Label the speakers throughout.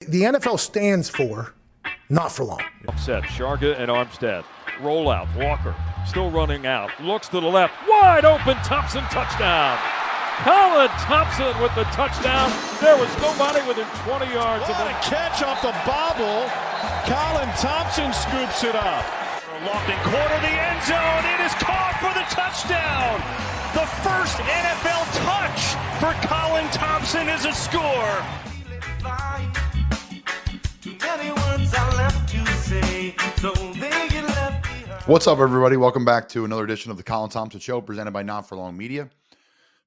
Speaker 1: The NFL stands for not for long.
Speaker 2: Set Sharga and Armstead. Roll out. Walker still running out. Looks to the left. Wide open. Thompson touchdown. Colin Thompson with the touchdown. There was nobody within 20 yards of
Speaker 3: What a catch off the bobble. Colin Thompson scoops it up. Lofting corner the end zone. It is caught for the touchdown. The first NFL touch for Colin Thompson is a score.
Speaker 4: What's up, everybody? Welcome back to another edition of the Colin Thompson Show, presented by Not For Long Media.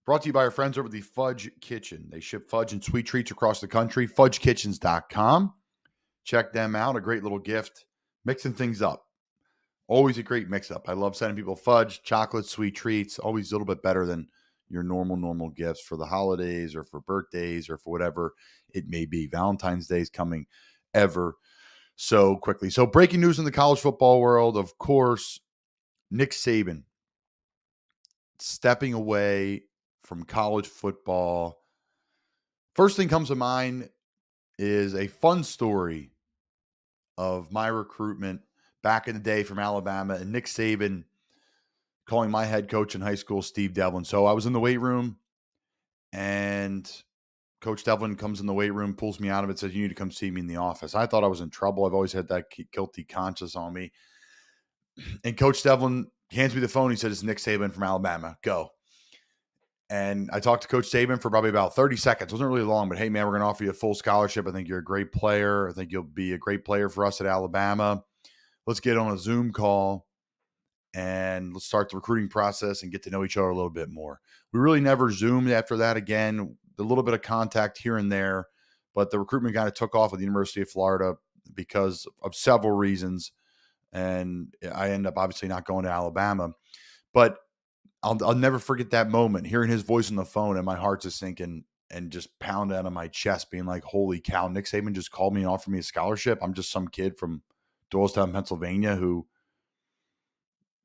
Speaker 4: Brought to you by our friends over at the Fudge Kitchen. They ship fudge and sweet treats across the country. FudgeKitchens.com. Check them out. A great little gift. Mixing things up. Always a great mix-up. I love sending people fudge, chocolate, sweet treats. Always a little bit better than your normal gifts for the holidays or for birthdays or for whatever it may be. Valentine's Day is coming ever so quickly. So breaking news in the college football world, of course, Nick Saban stepping away from college football. First thing comes to mind is a fun story of my recruitment back in the day from Alabama and Nick Saban calling my head coach in high school, Steve Devlin. So I was in the weight room and Coach Devlin comes in the weight room, pulls me out of it, says, "You need to come see me in the office." I thought I was in trouble. I've always had that guilty conscience on me. And Coach Devlin hands me the phone. He said, "It's Nick Saban from Alabama. Go." And I talked to Coach Saban for probably about 30 seconds. It wasn't really long, but hey, man, we're going to offer you a full scholarship. I think you're a great player. I think you'll be a great player for us at Alabama. Let's get on a Zoom call and let's start the recruiting process and get to know each other a little bit more. We really never Zoomed after that again. A little bit of contact here and there, but the recruitment kind of took off at the University of Florida because of several reasons. And I ended up obviously not going to Alabama, but I'll never forget that moment, hearing his voice on the phone and my heart just sinking and just pounding out of my chest, being like, holy cow, Nick Saban just called me and offered me a scholarship. I'm just some kid from Doylestown, Pennsylvania, who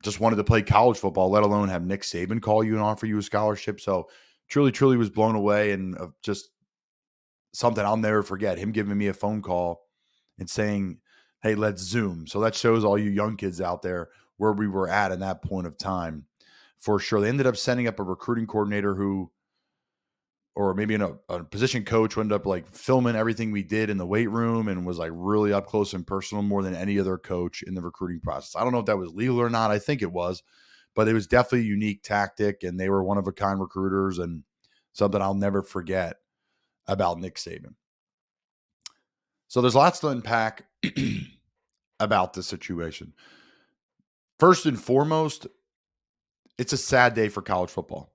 Speaker 4: just wanted to play college football, let alone have Nick Saban call you and offer you a scholarship. So truly was blown away, and just something I'll never forget, him giving me a phone call and saying, "Hey, let's Zoom." So that shows all you young kids out there where we were at in that point of time. For sure. They ended up sending up a recruiting coordinator or maybe a position coach who ended up like filming everything we did in the weight room and was like really up close and personal more than any other coach in the recruiting process. I don't know if that was legal or not. I think it was, but it was definitely a unique tactic, and they were one of a kind recruiters, and something I'll never forget about Nick Saban. So there's lots to unpack about this situation. First and foremost, it's a sad day for college football.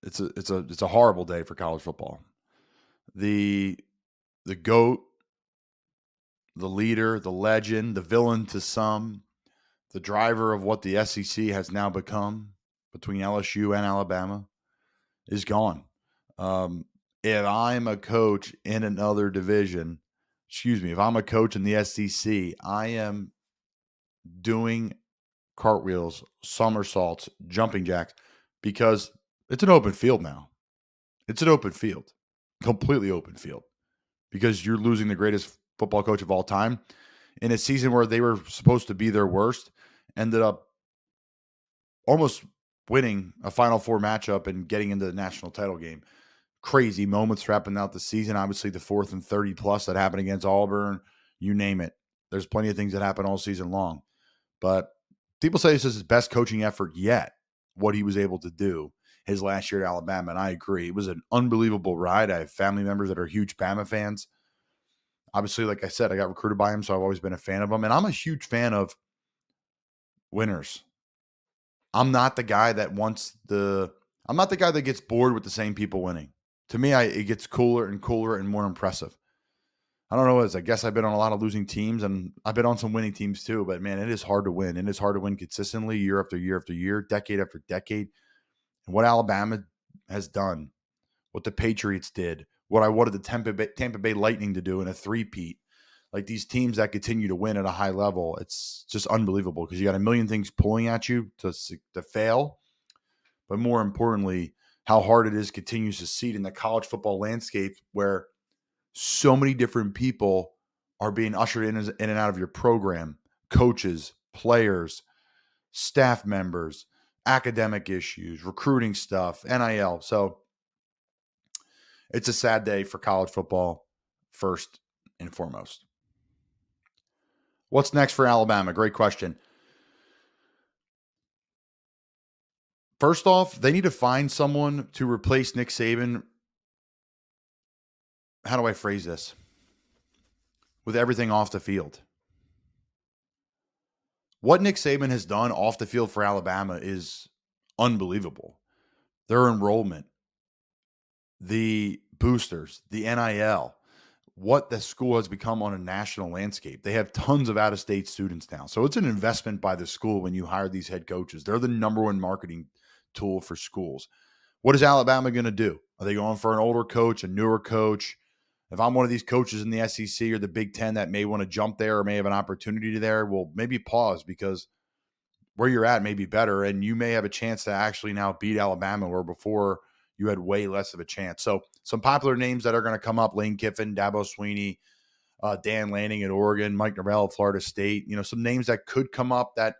Speaker 4: It's a horrible day for college football. The GOAT, the leader, the legend, the villain to some, the driver of what the SEC has now become between LSU and Alabama is gone. If I'm a coach in another division, if I'm a coach in the SEC, I am doing cartwheels, somersaults, jumping jacks, because it's an open field now. It's an open field, completely open field, because you're losing the greatest football coach of all time in a season where they were supposed to be their worst, ended up almost winning a Final Four matchup and getting into the national title game. Crazy moments wrapping out the season. Obviously, the 4th and 30 plus that happened against Auburn, you name it. There's plenty of things that happen all season long. But people say this is his best coaching effort yet, what he was able to do his last year at Alabama, and I agree. It was an unbelievable ride. I have family members that are huge Bama fans. Obviously, like I said, I got recruited by him, so I've always been a fan of him, and I'm a huge fan of winners. I'm not the guy that gets bored with the same people winning. To me, it gets cooler and more impressive. I don't know what it is. I guess I've been on a lot of losing teams, and I've been on some winning teams too, but man, it is hard to win. It is hard to win consistently year after year after year, decade after decade. And what Alabama has done, what the Patriots did, what I wanted the Tampa Bay Lightning to do in a three-peat, like these teams that continue to win at a high level, it's just unbelievable, because you got a million things pulling at you to fail. But more importantly, how hard it is continues to succeed in the college football landscape, where so many different people are being ushered in and out of your program: coaches, players, staff members, academic issues, recruiting stuff, NIL. So it's a sad day for college football, first and foremost. What's next for Alabama? Great question. First off, they need to find someone to replace Nick Saban. How do I phrase this? With everything off the field. What Nick Saban has done off the field for Alabama is unbelievable. Their enrollment, the boosters, the NIL, what the school has become on a national landscape. They have tons of out-of-state students now. So it's an investment by the school when you hire these head coaches. They're the number one marketing tool for schools. What is Alabama going to do? Are they going for an older coach, a newer coach? If I'm one of these coaches in the SEC or the Big Ten that may want to jump there or may have an opportunity there, well, maybe pause, because where you're at may be better, and you may have a chance to actually now beat Alabama, where before you had way less of a chance. So some popular names that are going to come up: Lane Kiffin, Dabo Sweeney, Dan Lanning at Oregon, Mike Norvell at Florida State. Some names that could come up that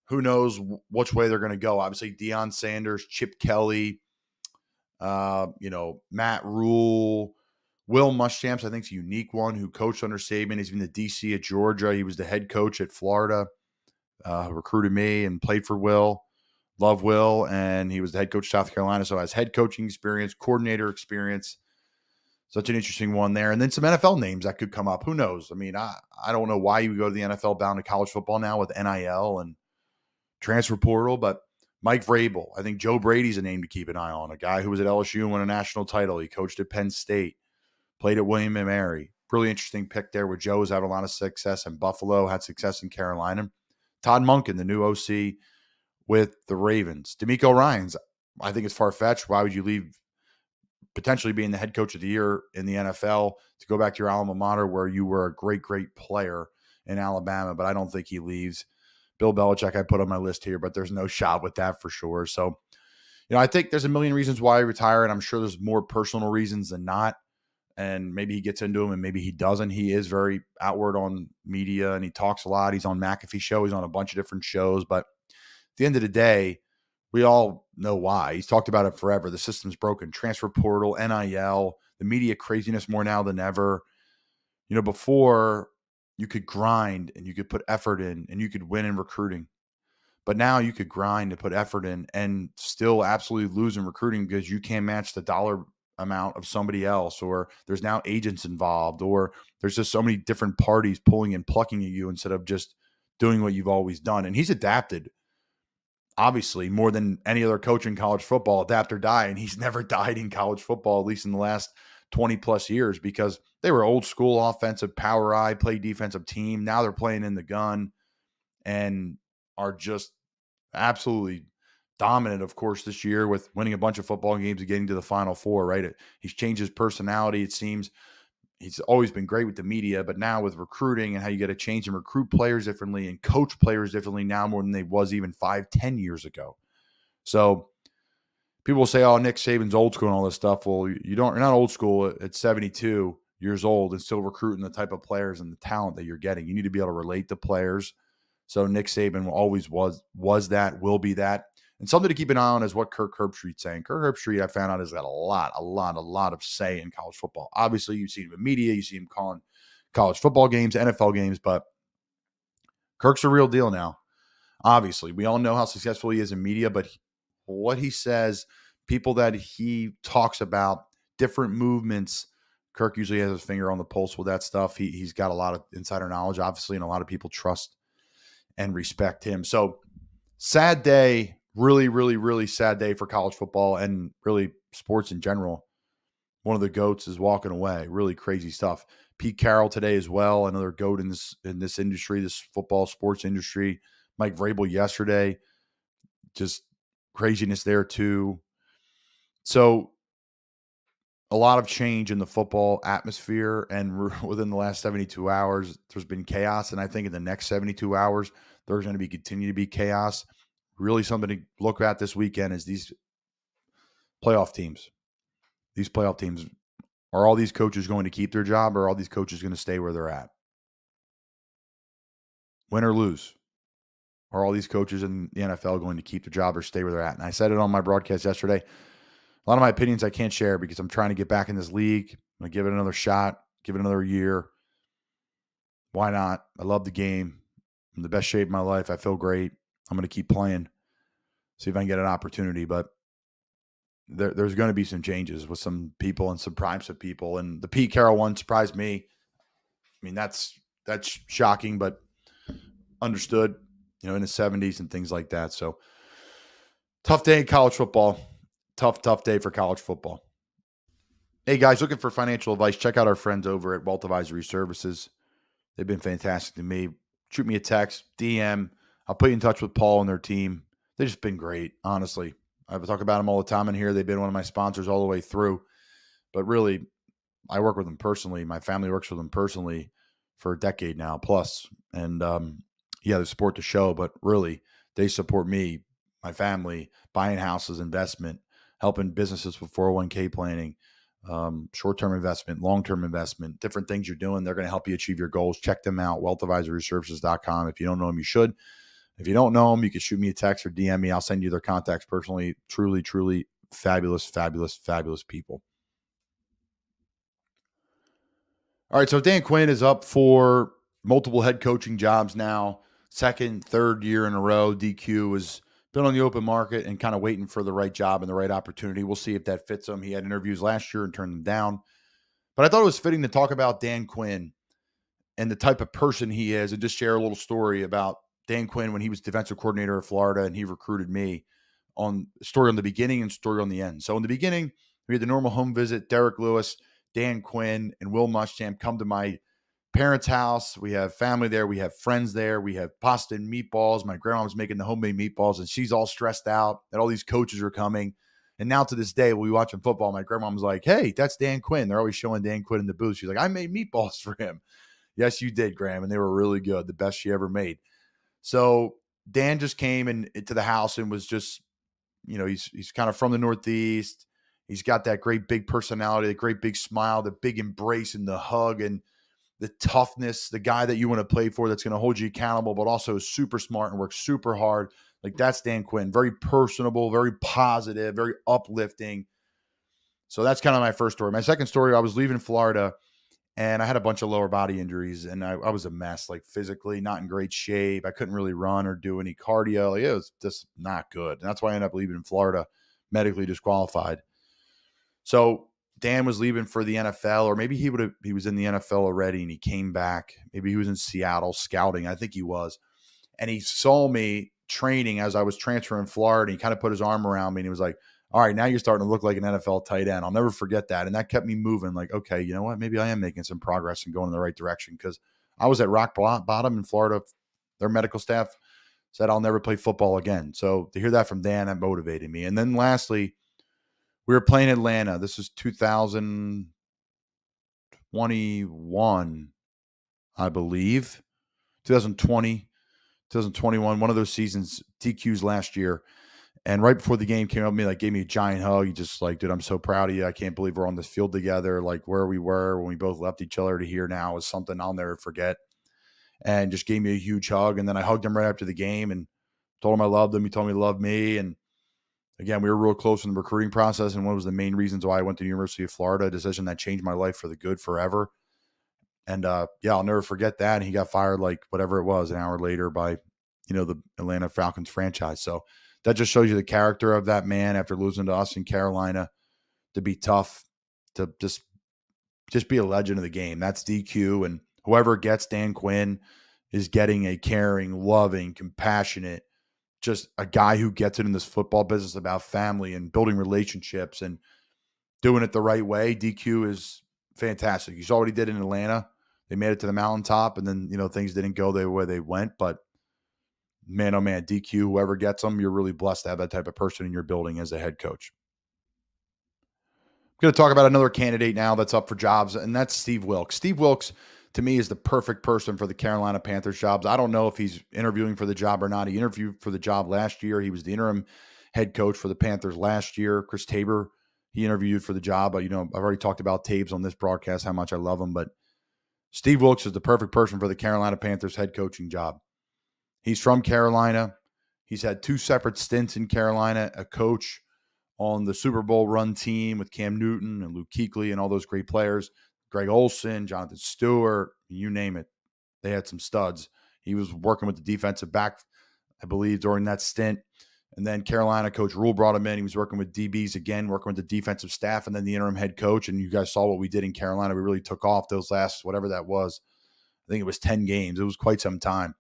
Speaker 4: who knows which way they're going to go. Obviously, Deion Sanders, Chip Kelly, Matt Rule, Will Muschamp's, I think, is a unique one, who coached under Saban. He's been the DC at Georgia. He was the head coach at Florida, recruited me and played for Will. Love Will. And he was the head coach of South Carolina. So has head coaching experience, coordinator experience. Such an interesting one there. And then some NFL names that could come up. Who knows? I mean, I don't know why you would go to the NFL bound to college football now with NIL and transfer portal, but Mike Vrabel. I think Joe Brady's a name to keep an eye on. A guy who was at LSU and won a national title. He coached at Penn State. Played at William & Mary. Really interesting pick there, where Joe has had a lot of success in Buffalo, had success in Carolina. Todd Monken, the new OC with the Ravens. D'Amico Ryans, I think it's far-fetched. Why would you leave potentially being the head coach of the year in the NFL to go back to your alma mater where you were a great, great player in Alabama? But I don't think he leaves. Bill Belichick I put on my list here, but there's no shot with that for sure. So, I think there's a million reasons why he retired, and I'm sure there's more personal reasons than not. And maybe he gets into them and maybe he doesn't. He is very outward on media and he talks a lot. He's on McAfee show. He's on a bunch of different shows. But at the end of the day, we all know why. He's talked about it forever. The system's broken. Transfer portal, NIL, the media craziness more now than ever. Before you could grind and you could put effort in and you could win in recruiting. But now you could grind and put effort in and still absolutely lose in recruiting because you can't match the dollar amount of somebody else, or there's now agents involved, or there's just so many different parties pulling and plucking at you instead of just doing what you've always done. And he's adapted, obviously, more than any other coach in college football. Adapt or die. And he's never died in college football, at least in the last 20 plus years, because they were old school offensive power eye, play defensive team. Now they're playing in the gun and are just absolutely dominant, of course, this year with winning a bunch of football games and getting to the Final Four, right? He's changed his personality. It seems he's always been great with the media, but now with recruiting and how you got to change and recruit players differently and coach players differently now more than they was even 5-10 years ago. So people will say, oh, Nick Saban's old school and all this stuff. Well, you're not old school at 72 years old and still recruiting the type of players and the talent that you're getting. You need to be able to relate to players. So Nick Saban always was that, will be that. And something to keep an eye on is what Kirk Herbstreit's saying. Kirk Herbstreit, I found out, has got a lot of say in college football. Obviously, you see him in media, you see him calling college football games, NFL games, but Kirk's a real deal now. Obviously, we all know how successful he is in media, but what he says, people that he talks about, different movements, Kirk usually has his finger on the pulse with that stuff. He's got a lot of insider knowledge, obviously, and a lot of people trust and respect him. So sad day. Really, really, really sad day for college football and really sports in general. One of the GOATs is walking away. Really crazy stuff. Pete Carroll today as well, another GOAT in this industry, this football sports industry. Mike Vrabel yesterday, just craziness there too. So a lot of change in the football atmosphere, and within the last 72 hours, there's been chaos. And I think in the next 72 hours, there's going to continue to be chaos. Really something to look at this weekend is these playoff teams. These playoff teams, Are all these coaches going to keep their job, or are all these coaches going to stay where they're at? Win or lose, are all these coaches in the NFL going to keep their job or stay where they're at? And I said it on my broadcast yesterday. A lot of my opinions I can't share because I'm trying to get back in this league. I'm going to give it another shot, give it another year. Why not? I love the game. I'm in the best shape of my life. I feel great. I'm going to keep playing, see if I can get an opportunity. But there's going to be some changes with some people and some primes of people. And the Pete Carroll one surprised me. I mean, that's shocking, but understood, in the 70s and things like that. So tough day in college football. Tough day for college football. Hey, guys, looking for financial advice, check out our friends over at Wealth Advisory Services. They've been fantastic to me. Shoot me a text, DM. I'll put you in touch with Paul and their team. They've just been great, honestly. I talk about them all the time in here. They've been one of my sponsors all the way through. But really, I work with them personally. My family works with them personally for a decade now plus. And, they support the show, but really, they support me, my family, buying houses, investment, helping businesses with 401k planning, short-term investment, long-term investment, different things you're doing. They're going to help you achieve your goals. Check them out, wealthadvisoryservices.com. If you don't know them, you should. If you don't know them, you can shoot me a text or DM me. I'll send you their contacts personally. Truly, truly fabulous, fabulous, fabulous people. All right, so Dan Quinn is up for multiple head coaching jobs now. Second, third year in a row. DQ has been on the open market and kind of waiting for the right job and the right opportunity. We'll see if that fits him. He had interviews last year and turned them down. But I thought it was fitting to talk about Dan Quinn and the type of person he is and just share a little story about Dan Quinn when he was defensive coordinator of Florida and he recruited me, on story on the beginning and story on the end. So in the beginning, we had the normal home visit. Derek Lewis, Dan Quinn, and Will Muschamp come to my parents' house. We have family there. We have friends there. We have pasta and meatballs. My grandma was making the homemade meatballs, and she's all stressed out that all these coaches are coming. And now to this day, we'll be watching football. My grandma was like, hey, that's Dan Quinn. They're always showing Dan Quinn in the booth. She's like, I made meatballs for him. Yes, you did, Graham, and they were really good, the best she ever made. So Dan just came into the house and was just, he's kind of from the Northeast. He's got that great big personality, the great big smile, the big embrace and the hug and the toughness, the guy that you want to play for that's going to hold you accountable, but also is super smart and works super hard. Like, that's Dan Quinn. Very personable, very positive, very uplifting. So that's kind of my first story. My second story, I was leaving Florida and I had a bunch of lower body injuries and I was a mess, like physically not in great shape. I couldn't really run or do any cardio. Like, it was just not good. And that's why I ended up leaving Florida, medically disqualified. So Dan was leaving for the NFL, or maybe he was in the NFL already and he came back. Maybe he was in Seattle scouting. I think he was. And he saw me training as I was transferring Florida. And he kind of put his arm around me and he was like, all right, now you're starting to look like an NFL tight end. I'll never forget that. And that kept me moving, like, okay, you know what? Maybe I am making some progress and going in the right direction, because I was at rock bottom in Florida. Their medical staff said I'll never play football again. So to hear that from Dan, that motivated me. And then lastly, we were playing Atlanta. This is 2021, I believe. 2020, 2021, one of those seasons, DQs last year. And right before the game came up to me, like, gave me a giant hug. He just like, dude, I'm so proud of you. I can't believe we're on this field together. Like, where we were when we both left each other to here now is something I'll never forget. And just gave me a huge hug. And then I hugged him right after the game and told him I loved him. He told me he loved me. And again, we were real close in the recruiting process. And one was the main reasons why I went to the University of Florida, a decision that changed my life for the good forever. And I'll never forget that. And he got fired, like, whatever it was, an hour later by, the Atlanta Falcons franchise. So that just shows you the character of that man after losing to us in Carolina, to be tough, to just be a legend of the game. That's DQ. And whoever gets Dan Quinn is getting a caring, loving, compassionate, just a guy who gets it in this football business about family and building relationships and doing it the right way. DQ is fantastic. You saw what he did in Atlanta. They made it to the mountaintop, and then, things didn't go the way they went. But man, oh man, DQ, whoever gets them, you're really blessed to have that type of person in your building as a head coach. I'm going to talk about another candidate now that's up for jobs, and that's Steve Wilks. Steve Wilks, to me, is the perfect person for the Carolina Panthers jobs. I don't know if he's interviewing for the job or not. He interviewed for the job last year. He was the interim head coach for the Panthers last year. Chris Tabor he interviewed for the job. But, I've already talked about Taves on this broadcast, how much I love him. But Steve Wilkes is the perfect person for the Carolina Panthers head coaching job. He's from Carolina. He's had 2 separate stints in Carolina, a coach on the Super Bowl run team with Cam Newton and Luke Kuechly and all those great players, Greg Olson, Jonathan Stewart, you name it. They had some studs. He was working with the defensive back, I believe, during that stint. And then Carolina coach Rule brought him in. He was working with DBs again, working with the defensive staff, and then the interim head coach. And you guys saw what we did in Carolina. We really took off those last, whatever that was. I think it was 10 games. It was quite some time.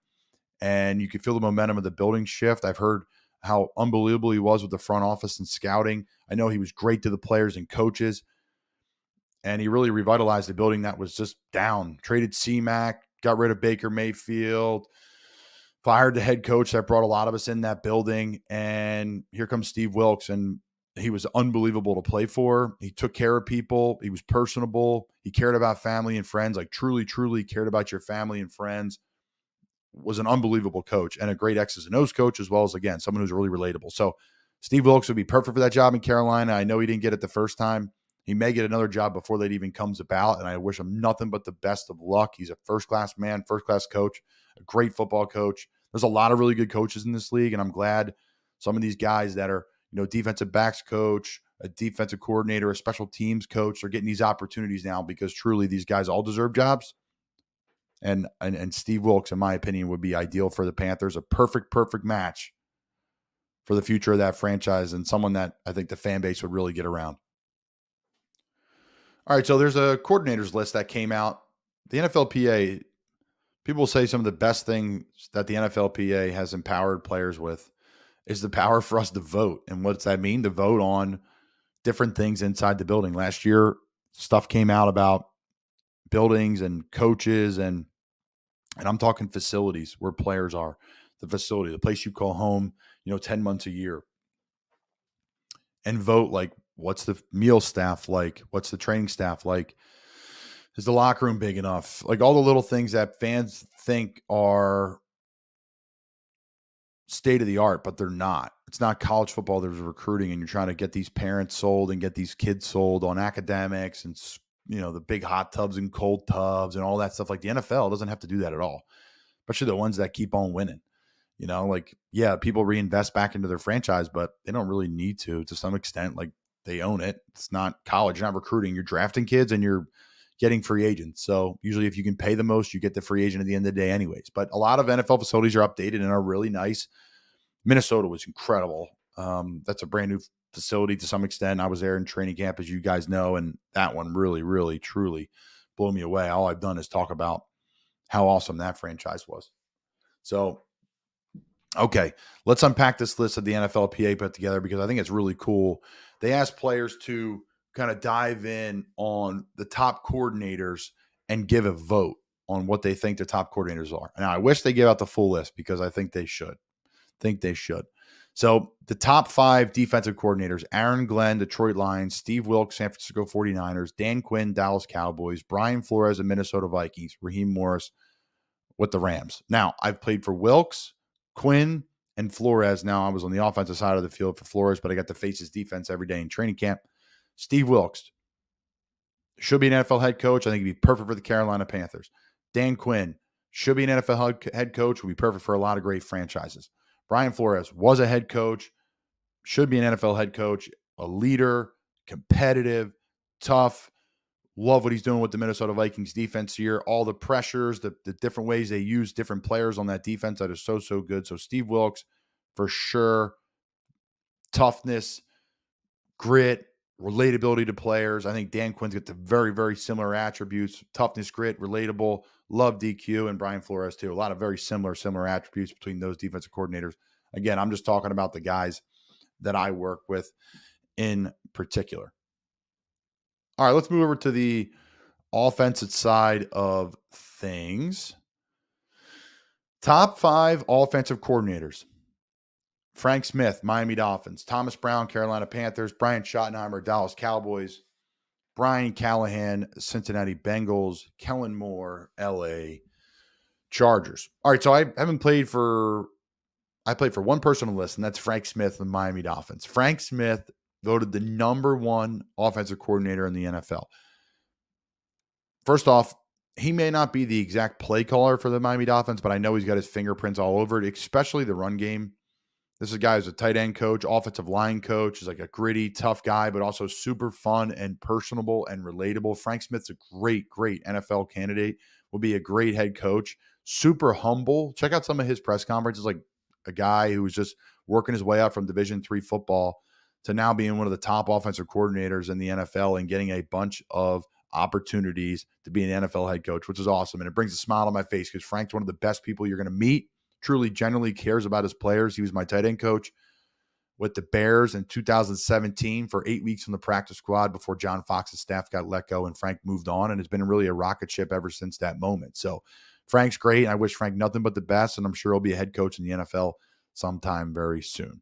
Speaker 4: And you could feel the momentum of the building shift. I've heard how unbelievable he was with the front office and scouting. I know he was great to the players and coaches. And he really revitalized the building that was just down. Traded C-Mac, got rid of Baker Mayfield, fired the head coach that brought a lot of us in that building. And here comes Steve Wilkes, and he was unbelievable to play for. He took care of people. He was personable. He cared about family and friends, like truly, truly cared about your family and friends. Was an unbelievable coach and a great X's and O's coach, as well as, again, someone who's really relatable. So Steve Wilkes would be perfect for that job in Carolina. I know he didn't get it the first time. He may get another job before that even comes about, and I wish him nothing but the best of luck. He's a first-class man, first-class coach, a great football coach. There's a lot of really good coaches in this league, and I'm glad some of these guys that are, defensive backs coach, a defensive coordinator, a special teams coach are getting these opportunities now, because truly these guys all deserve jobs. And Steve Wilkes, in my opinion, would be ideal for the Panthers. A perfect match for the future of that franchise, and someone that I think the fan base would really get around. All right, so there's a coordinators list that came out. The NFLPA, people say some of the best things that the NFLPA has empowered players with is the power for us to vote. And what does that mean? To vote on different things inside the building. Last year, stuff came out about buildings and coaches, and I'm talking facilities where players are, the facility, the place you call home, 10 months a year, and vote like, what's the meal staff like? What's the training staff like? Is the locker room big enough? Like all the little things that fans think are state of the art, but they're not. It's not college football. There's recruiting, and you're trying to get these parents sold and get these kids sold on academics and the big hot tubs and cold tubs and all that stuff. Like the NFL doesn't have to do that at all, especially the ones that keep on winning. People reinvest back into their franchise, but they don't really need to some extent. Like they own it. It's not college. You're not recruiting. You're drafting kids and you're getting free agents. So usually if you can pay the most, you get the free agent at the end of the day anyways. But a lot of NFL facilities are updated and are really nice. Minnesota was incredible. That's a brand new facility to some extent. I was there in training camp, as you guys know, and that one really, really, truly blew me away. All I've done is talk about how awesome that franchise was. So, okay, let's unpack this list that the NFLPA put together, because I think it's really cool. They asked players to kind of dive in on the top coordinators and give a vote on what they think the top coordinators are. Now, I wish they gave out the full list, because I think they should. So the top 5 defensive coordinators: Aaron Glenn, Detroit Lions; Steve Wilkes, San Francisco 49ers; Dan Quinn, Dallas Cowboys; Brian Flores, the Minnesota Vikings; Raheem Morris with the Rams. Now, I've played for Wilkes, Quinn, and Flores. Now, I was on the offensive side of the field for Flores, but I got to face his defense every day in training camp. Steve Wilkes should be an NFL head coach. I think he'd be perfect for the Carolina Panthers. Dan Quinn should be an NFL head coach. Would be perfect for a lot of great franchises. Brian Flores was a head coach, should be an NFL head coach, a leader, competitive, tough. Love what he's doing with the Minnesota Vikings defense here. All the pressures, the different ways they use different players on that defense that is so good. So Steve Wilkes, for sure. Toughness, grit, relatability to players. I think Dan Quinn's got the very, very similar attributes: toughness, grit, relatable. Love DQ, and Brian Flores too. A lot of very similar attributes between those defensive coordinators. Again, I'm just talking about the guys that I work with in particular. All right, let's move over to the offensive side of things. Top 5 offensive coordinators: Frank Smith, Miami Dolphins; Thomas Brown, Carolina Panthers; Brian Schottenheimer, Dallas Cowboys; Brian Callahan, Cincinnati Bengals; Kellen Moore, LA Chargers. All right, so I played for one person on the list, and that's Frank Smith of the Miami Dolphins. Frank Smith voted the #1 offensive coordinator in the NFL. First off, he may not be the exact play caller for the Miami Dolphins, but I know he's got his fingerprints all over it, especially the run game. This is a guy who's a tight end coach, offensive line coach. He's like a gritty, tough guy, but also super fun and personable and relatable. Frank Smith's a great, great NFL candidate. Will be a great head coach. Super humble. Check out some of his press conferences. Like a guy who was just working his way up from Division III football to now being one of the top offensive coordinators in the NFL and getting a bunch of opportunities to be an NFL head coach, which is awesome. And it brings a smile on my face because Frank's one of the best people you're going to meet. Truly, genuinely cares about his players. He was my tight end coach with the Bears in 2017 for 8 weeks on the practice squad before John Fox's staff got let go and Frank moved on, and has been really a rocket ship ever since that moment. So Frank's great. I wish Frank nothing but the best, and I'm sure he'll be a head coach in the NFL sometime very soon.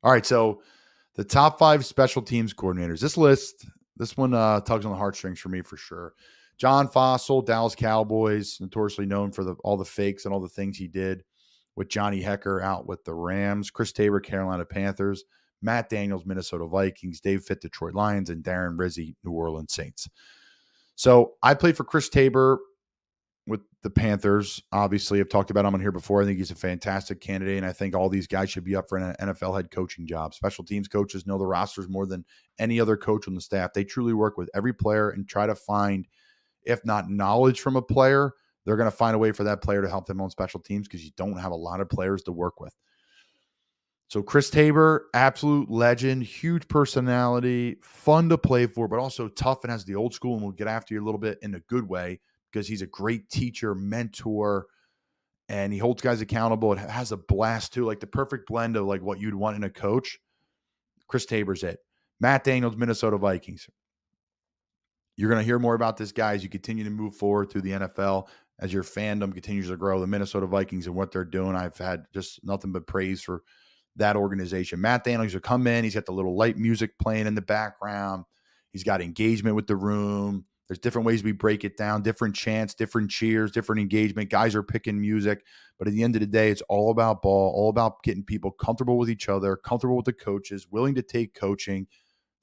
Speaker 4: All right, so the top 5 special teams coordinators. This one tugs on the heartstrings for me for sure. John Fossil, Dallas Cowboys, notoriously known for all the fakes and all the things he did with Johnny Hecker out with the Rams. Chris Tabor, Carolina Panthers. Matt Daniels, Minnesota Vikings. Dave Fitt, Detroit Lions. And Darren Rizzi, New Orleans Saints. So I played for Chris Tabor with the Panthers. Obviously, I've talked about him on here before. I think he's a fantastic candidate, and I think all these guys should be up for an NFL head coaching job. Special teams coaches know the rosters more than any other coach on the staff. They truly work with every player and try to find, if not knowledge from a player, they're going to find a way for that player to help them on special teams because you don't have a lot of players to work with. So Chris Tabor, absolute legend, huge personality, fun to play for, but also tough and has the old school and will get after you a little bit in a good way because he's a great teacher, mentor, and he holds guys accountable. It has a blast too, like the perfect blend of like what you'd want in a coach. Chris Tabor's it. Matt Daniels, Minnesota Vikings. You're going to hear more about this guy as you continue to move forward through the NFL, as your fandom continues to grow. The Minnesota Vikings and what they're doing, I've had just nothing but praise for that organization. Matt Daniels will come in. He's got the little light music playing in the background. He's got engagement with the room. There's different ways we break it down, different chants, different cheers, different engagement. Guys are picking music. But at the end of the day, it's all about ball, all about getting people comfortable with each other, comfortable with the coaches, willing to take coaching.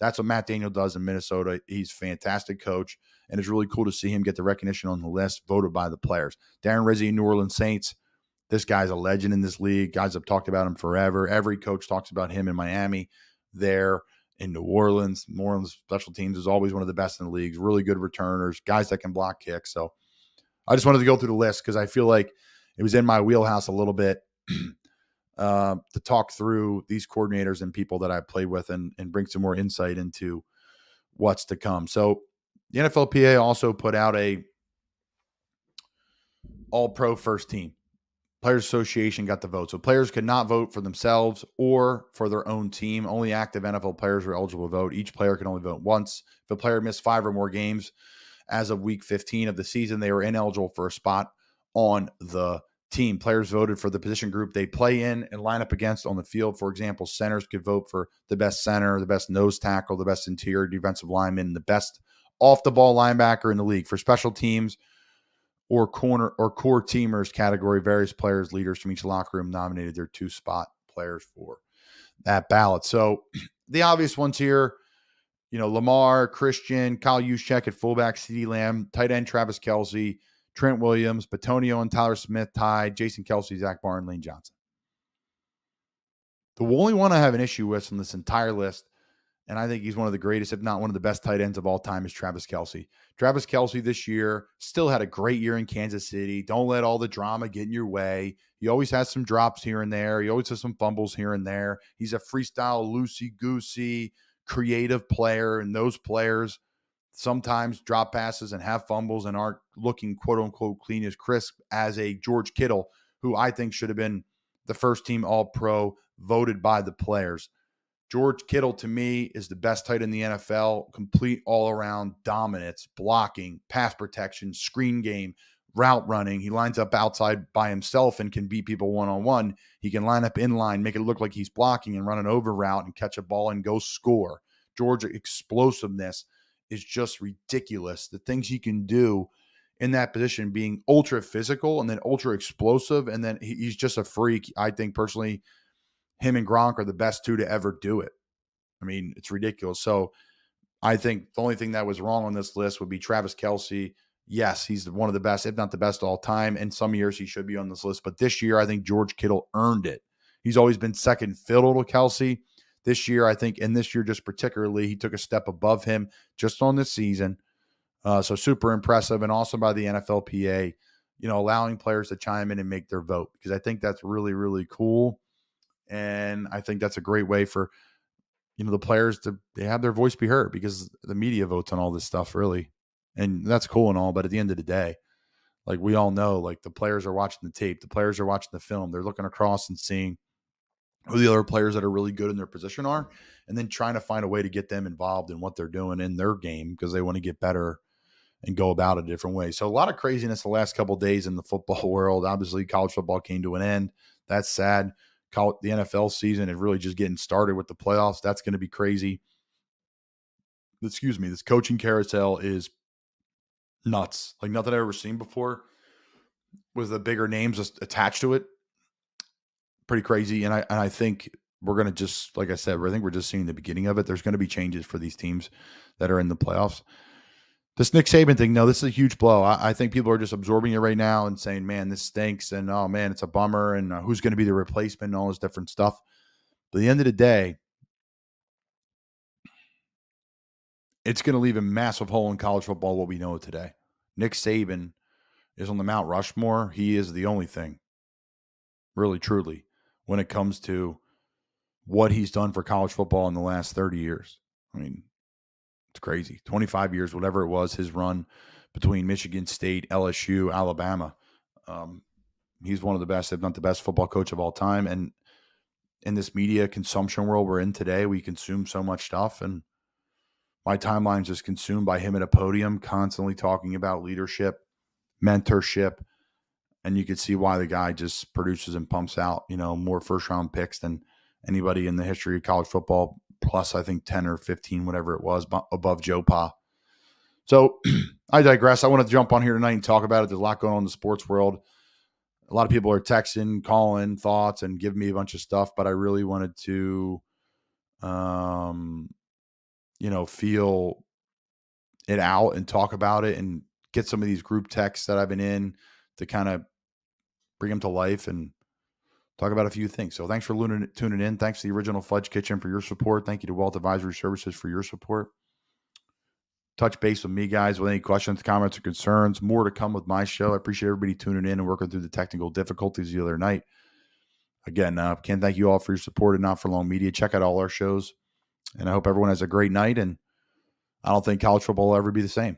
Speaker 4: That's what Matt Daniel does in Minnesota. He's a fantastic coach, and it's really cool to see him get the recognition on the list voted by the players. Darren Rizzi, New Orleans Saints. This guy's a legend in this league. Guys have talked about him forever. Every coach talks about him in Miami, there in New Orleans. New Orleans special teams is always one of the best in the leagues. Really good returners, guys that can block kicks. So I just wanted to go through the list because I feel like it was in my wheelhouse a little bit to talk through these coordinators and people that I played with and bring some more insight into what's to come. So the NFLPA also put out a all-pro first team. Players Association got the vote. So players could not vote for themselves or for their own team. Only active NFL players were eligible to vote. Each player can only vote once. If a player missed 5 or more games as of week 15 of the season, they were ineligible for a spot on the team. Players voted for the position group they play in and line up against on the field. For example, centers could vote for the best center, the best nose tackle, the best interior defensive lineman, and the best off-the-ball linebacker in the league. For special teams or corner or core teamers category, various players, leaders from each locker room nominated their 2 spot players for that ballot. So the obvious ones here, Lamar, Christian, Kyle Juszczyk at fullback, CeeDee Lamb, tight end Travis Kelce, Trent Williams, Batonio and Tyler Smith tied, Jason Kelce, Zach Barn, Lane Johnson. The only one I have an issue with from this entire list, and I think he's one of the greatest, if not one of the best tight ends of all time, is Travis Kelce. Travis Kelce this year still had a great year in Kansas City. Don't let all the drama get in your way. He always has some drops here and there. He always has some fumbles here and there. He's a freestyle, loosey-goosey, creative player, and those players sometimes drop passes and have fumbles and aren't looking quote-unquote clean as crisp as a George Kittle, who I think should have been the first team All-Pro voted by the players. George Kittle, to me, is the best tight end in the NFL. Complete all-around dominance, blocking, pass protection, screen game, route running. He lines up outside by himself and can beat people one-on-one. He can line up in line, make it look like he's blocking and run an over route and catch a ball and go score. George's explosiveness is just ridiculous. The things he can do in that position, being ultra physical and then ultra explosive, and then he's just a freak. I think personally, him and Gronk are the best 2 to ever do it. I mean, it's ridiculous. So I think the only thing that was wrong on this list would be Travis Kelce. Yes, he's one of the best, if not the best all time. In some years, he should be on this list. But this year, I think George Kittle earned it. He's always been second fiddle to Kelce. This year, I think, and this year just particularly, he took a step above him just on this season. So super impressive, and also by the NFLPA, allowing players to chime in and make their vote, because I think that's really, really cool. And I think that's a great way for, the players to have their voice be heard, because the media votes on all this stuff, really. And that's cool and all, but at the end of the day, like we all know, like the players are watching the tape, the players are watching the film, they're looking across and seeing who the other players that are really good in their position are, and then trying to find a way to get them involved in what they're doing in their game, because they want to get better and go about it a different way. So a lot of craziness the last couple of days in the football world. Obviously, college football came to an end. That's sad. The NFL season is really just getting started with the playoffs. That's going to be crazy. This coaching carousel is nuts. Like nothing I've ever seen before, with the bigger names just attached to it. Pretty crazy. And I think we're going to just, like I said, I think we're just seeing the beginning of it. There's going to be changes for these teams that are in the playoffs. This Nick Saban thing, no, this is a huge blow. I think people are just absorbing it right now and saying, man, this stinks. And, oh, man, it's a bummer. And who's going to be the replacement and all this different stuff. But at the end of the day, it's going to leave a massive hole in college football, what we know today. Nick Saban is on the Mount Rushmore. He is the only thing, really, truly, when it comes to what he's done for college football in the last 30 years. I mean, it's crazy. 25 years, whatever it was, his run between Michigan State, LSU, Alabama. He's one of the best, if not the best, football coach of all time. And in this media consumption world we're in today, we consume so much stuff. And my timeline's just consumed by him at a podium, constantly talking about leadership, mentorship. And you could see why the guy just produces and pumps out, more first-round picks than anybody in the history of college football, plus I think 10 or 15, whatever it was, above Joe Pa. So I digress. I want to jump on here tonight and talk about it. There's a lot going on in the sports world. A lot of people are texting, calling, thoughts, and giving me a bunch of stuff, but I really wanted to, feel it out and talk about it and get some of these group texts that I've been in to kind of bring them to life and talk about a few things. So thanks for tuning in. Thanks to the Original Fudge Kitchen for your support. Thank you to Wealth Advisory Services for your support. Touch base with me, guys, with any questions, comments, or concerns. More to come with my show. I appreciate everybody tuning in and working through the technical difficulties the other night. Again, can't thank you all for your support at Not For Long Media. Check out all our shows. And I hope everyone has a great night. And I don't think college football will ever be the same.